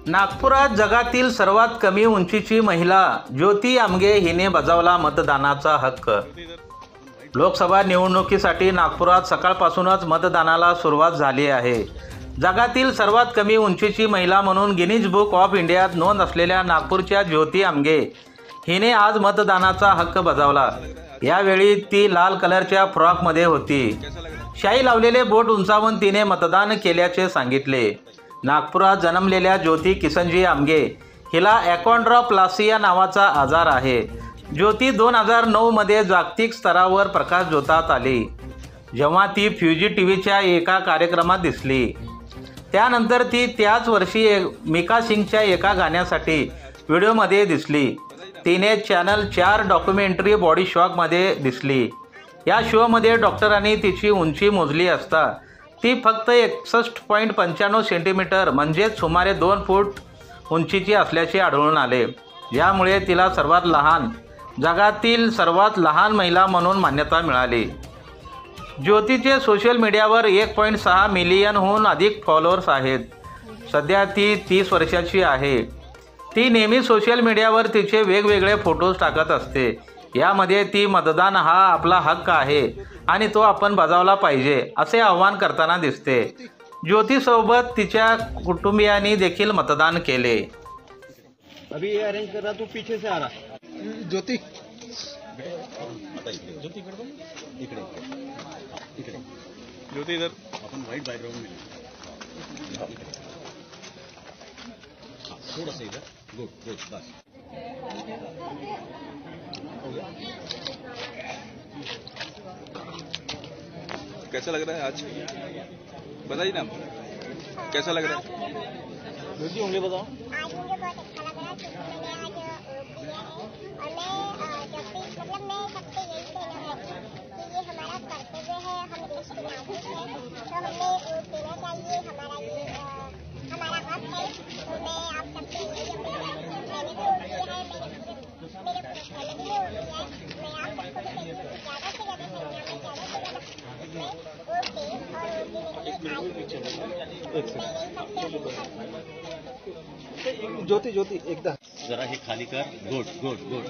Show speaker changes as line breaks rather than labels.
नागपुरात जगातील सर्वात कमी उंचीची महिला ज्योती आमगे हिने बजावला मतदानाचा हक्क। लोकसभा निवडणुकीसाठी नागपुरात सकाळपासूनच मतदानाला सुरुवात झाली आहे। जगातील सर्वात कमी उंचीची महिला म्हणून गिनीज बुक ऑफ इंडियात नोंद असलेल्या नागपूरच्या ज्योती आमगे हिने आज मतदानाचा हक्क बजावला। यावेळी ती लाल कलरच्या फ्रॉकमध्ये होती। शाई लावलेले बोट उंचावून तिने मतदान केल्याचे सांगितले। नागपुरात जन्मलेल्या ज्योती किसनजी आमगे हिला अकॉन्ड्रोप्लासिया नावाचा आजार आहे। ज्योती 2009 मध्ये जागतिक स्तरावर प्रकाशझोतात आली, जेव्हा ती फ्युजी टीव्हीच्या एका कार्यक्रमात दिसली। त्यानंतर ती त्याच वर्षी मिका सिंगच्या एका गाण्यासाठी व्हिडिओमध्ये दिसली। तिने चॅनल 4 डॉक्युमेंटरी बॉडी शॉकमध्ये दिसली। या शोमध्ये डॉक्टरांनी तिची उंची मोजली असता ती फक्त 61.95 सेंटीमीटर म्हणजेच सुमारे 2 फूट उंचीची असल्याचे आढळून आले। यामुळे तिला जगातील सर्वात लहान महिला म्हणून मान्यता मिळाली। ज्योतीचे सोशल मीडियावर 1.6 मिलियनहून अधिक फॉलोअर्स आहेत। सध्या ती 30 वर्षाची आहे। ती नेहमी सोशल मीडियावर तिचे वेगवेगळे फोटोज टाकत असते। यामध्ये ती मतदान हा आपला हक्क आहे आणि तो आपण बजावला पाहिजे असे आवाहन करताना दिसते। ज्योतीसोबत तिच्या कुटुंबियांनी देखील मतदान केले।
अभी अरेंज कर रहा, तू पीछे से आ रहा।
ज्योति
ज्योति इधर
अपन वाइट बैकग्राउंड में थोड़ा सा इधर। गुड गुड बस।
कैसा लग रहा है आज? बताइए ना, कैसा लग रहा है? ज्योति उंगली बताओ।
आज मुझे बहुत अच्छा लग रहा है क्योंकि मैंने आज किया है और मैं जब भी मैं सबसे यही कहना है कि ये हमारा कर्तव्य है। हम देश के नागरिक हैं तो हमें वोट देना चाहिए। हमारा हक है। तो मैं आप सबसे यही अपील करती हूँ। मैंने भी वोट दिया है, मेरे फैमिली ने वोट दिया है। मैं आप सबको भी कहती हूँ ज़्यादा से ज़्यादा संख्या में ज़्यादा से ज़्यादा वोट दें और वोट देने के लिए
ज्योति ज्योति एकदा
जरा हे खाली कर। Good good good.